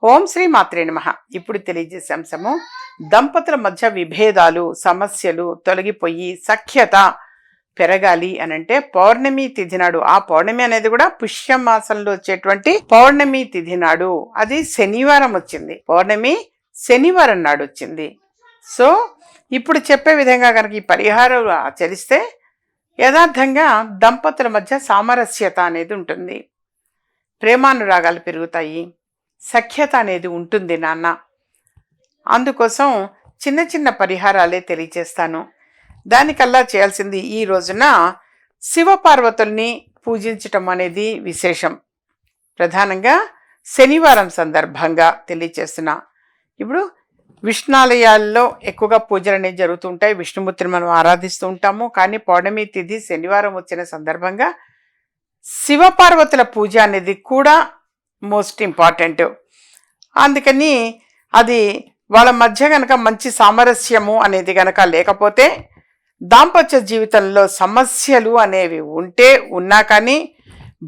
ఓం శ్రీ మాత్రే నమః. ఇప్పుడు తెలియజేసే అంశము దంపతుల మధ్య విభేదాలు సమస్యలు తొలగిపోయి సఖ్యత పెరగాలి అనంటే పౌర్ణమి తిథి నాడు, ఆ పౌర్ణమి అనేది కూడా పుష్య మాసంలో వచ్చేటువంటి పౌర్ణమి తిథి నాడు, అది శనివారం వచ్చింది. పౌర్ణమి శనివారం నాడు వచ్చింది. సో ఇప్పుడు చెప్పే విధంగా కనుక ఈ పరిహారాలు ఆచరిస్తే యథార్థంగా దంపతుల మధ్య సామరస్యత అనేది ఉంటుంది, ప్రేమానురాగాలు పెరుగుతాయి, సఖ్యత అనేది ఉంటుంది నాన్న. అందుకోసం చిన్న చిన్న పరిహారాలే తెలియజేస్తాను. దానికల్లా చేయాల్సింది ఈ రోజున శివపార్వతుల్ని పూజించటం అనేది విశేషం. ప్రధానంగా శనివారం సందర్భంగా తెలియజేస్తున్నా. ఇప్పుడు విష్ణాలయాల్లో ఎక్కువగా పూజలు అనేవి జరుగుతూ ఉంటాయి. విష్ణుమూర్తిని మనం ఆరాధిస్తూ ఉంటాము. కానీ పౌర్ణమి తిథి శనివారం వచ్చిన సందర్భంగా శివపార్వతుల పూజ అనేది కూడా మోస్ట్ ఇంపార్టెంట్. అందుకని అది వాళ్ళ మధ్య కనుక మంచి సామరస్యము అనేది కనుక లేకపోతే, దాంపత్య జీవితంలో సమస్యలు అనేవి ఉన్నా కానీ,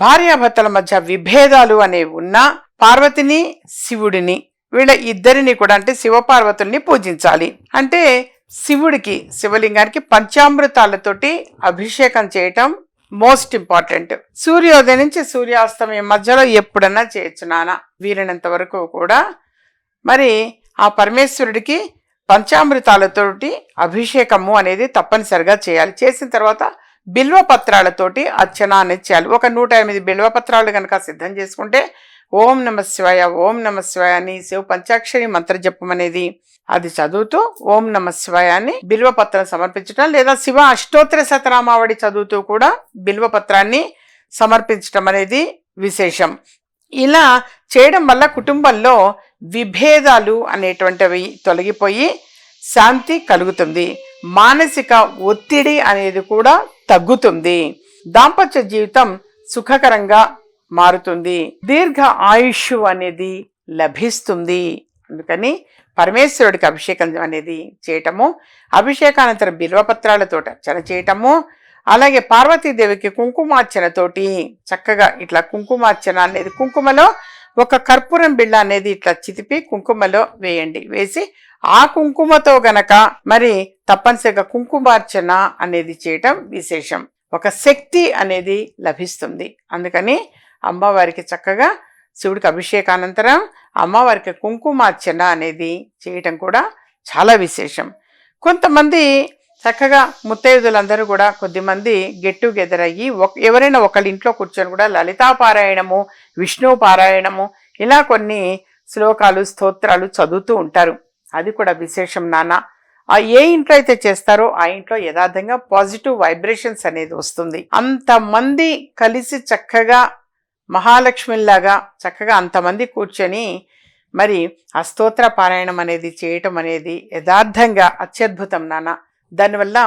భార్యాభర్తల మధ్య విభేదాలు అనేవి ఉన్నా, పార్వతిని శివుడిని వీళ్ళ ఇద్దరిని కూడా అంటే శివపార్వతుల్ని పూజించాలి. అంటే శివుడికి, శివలింగానికి పంచామృతాలతోటి అభిషేకం చేయటం మోస్ట్ ఇంపార్టెంట్. సూర్యోదయం నుంచి సూర్యాస్తమయం మధ్యలో ఎప్పుడన్నా చేయొచ్చు నాన్న, వీలైనంత వరకు కూడా. మరి ఆ పరమేశ్వరుడికి పంచామృతాలతోటి అభిషేకము అనేది తప్పనిసరిగా చేయాలి. చేసిన తర్వాత బిల్వపత్రాలతోటి అర్చన అనేది చేయాలి. ఒక 108 బిల్వపత్రాలు కనుక సిద్ధం చేసుకుంటే ఓం నమ శివాయ ఓం నమ శివాయ అని శివ పంచాక్షరి మంత్రజపం అనేది అది చదువుతూ ఓం నమ శివాయ అని బిల్వపత్రం సమర్పించడం, లేదా శివ అష్టోత్తర శతనామావళి చదువుతూ కూడా బిల్వపత్రాన్ని సమర్పించడం అనేది విశేషం. ఇలా చేయడం వల్ల కుటుంబంలో విభేదాలు అనేటువంటివి తొలగిపోయి శాంతి కలుగుతుంది, మానసిక ఒత్తిడి అనేది కూడా తగ్గుతుంది, దాంపత్య జీవితం సుఖకరంగా మారుతుంది, దీర్ఘ ఆయుష్ అనేది లభిస్తుంది. అందుకని పరమేశ్వరుడికి అభిషేకం అనేది చేయటము, అభిషేకానంతరం బిల్వపత్రాలతో అర్చన చేయటము, అలాగే పార్వతీదేవికి కుంకుమార్చనతోటి చక్కగా ఇట్లా కుంకుమార్చన అనేది, కుంకుమలో ఒక కర్పూరం బిళ్ళ అనేది ఇట్లా చితిపి కుంకుమలో వేయండి. వేసి ఆ కుంకుమతో గనక మరి తప్పనిసరిగా కుంకుమార్చన అనేది చేయటం విశేషం. ఒక శక్తి అనేది లభిస్తుంది. అందుకని అమ్మవారికి చక్కగా శివుడికి అభిషేకానంతరం అమ్మవారికి కుంకుమార్చన అనేది చేయటం కూడా చాలా విశేషం. కొంతమంది చక్కగా ముత్తైదులందరూ కూడా కొద్దిమంది గెట్ టుగెదర్ అయ్యి ఎవరైనా ఒకళ్ళ ఇంట్లో కూర్చొని కూడా లలితా పారాయణము, విష్ణు పారాయణము, ఇలా కొన్ని శ్లోకాలు స్తోత్రాలు చదువుతూ ఉంటారు. అది కూడా విశేషం నాన్న. ఏ ఇంట్లో అయితే చేస్తారో ఆ ఇంట్లో యథార్థంగా పాజిటివ్ వైబ్రేషన్స్ అనేది వస్తుంది. అంతమంది కలిసి చక్కగా మహాలక్ష్మిలాగా చక్కగా అంతమంది కూర్చొని మరి ఆ స్తోత్ర పారాయణం అనేది చేయటం అనేది యథార్థంగా అత్యద్భుతం నాన్న. దానివల్ల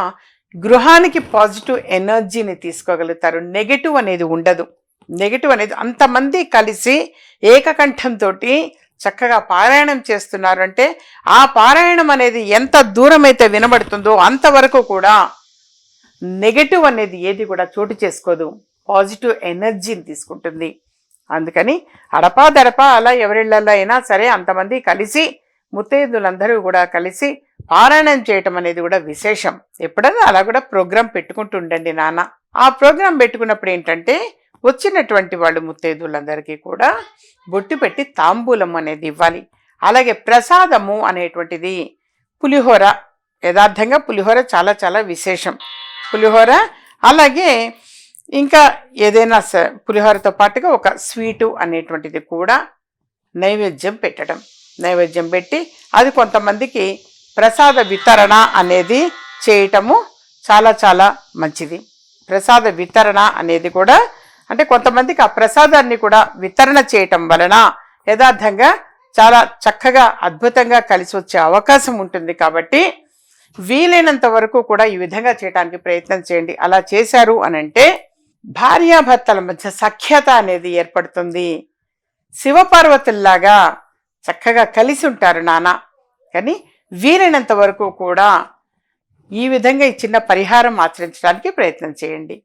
గృహానికి పాజిటివ్ ఎనర్జీని తీసుకోగలుగుతారు, నెగటివ్ అనేది ఉండదు. నెగటివ్ అనేది అంతమంది కలిసి ఏకకంఠంతో చక్కగా పారాయణం చేస్తున్నారు అంటే ఆ పారాయణం అనేది ఎంత దూరం అయితే వినబడుతుందో అంతవరకు కూడా నెగటివ్ అనేది ఏది కూడా చోటు చేసుకోదు, పాజిటివ్ ఎనర్జీని తీసుకుంటుంది. అందుకని అడపాదడపా అలా ఎవరిళ్ళల్లో అయినా సరే అంతమంది కలిసి ముత్తైదులందరూ కూడా కలిసి పారాయణం చేయటం అనేది కూడా విశేషం. ఎప్పుడైనా అలా కూడా ప్రోగ్రాం పెట్టుకుంటుండండి నాన్న. ఆ ప్రోగ్రాం పెట్టుకున్నప్పుడు ఏంటంటే వచ్చినటువంటి వాళ్ళు ముత్తైదులందరికీ కూడా బొట్టు పెట్టి తాంబూలం అనేది ఇవ్వాలి. అలాగే ప్రసాదము అనేటువంటిది పులిహోర, యథార్థంగా పులిహోర చాలా చాలా విశేషం. పులిహోర, అలాగే ఇంకా ఏదైనా పులిహోరతో పాటుగా ఒక స్వీటు అనేటువంటిది కూడా నైవేద్యం పెట్టడం. నైవేద్యం పెట్టి అది కొంతమందికి ప్రసాద వితరణ అనేది చేయటము చాలా చాలా మంచిది. ప్రసాద వితరణ అనేది కూడా అంటే కొంతమందికి ఆ ప్రసాదాన్ని కూడా వితరణ చేయటం వలన యథార్థంగా చాలా చక్కగా అద్భుతంగా కలిసి వచ్చే అవకాశం ఉంటుంది. కాబట్టి వీలైనంత వరకు కూడా ఈ విధంగా చేయడానికి ప్రయత్నం చేయండి. అలా చేశారు అనంటే భార్యాభర్తల మధ్య సఖ్యత అనేది ఏర్పడుతుంది, శివపార్వతుల్లాగా చక్కగా కలిసి ఉంటారు నాన్న. కానీ వీలైనంత వరకు కూడా ఈ విధంగా ఈ చిన్న పరిహారం ఆచరించడానికి ప్రయత్నం చేయండి.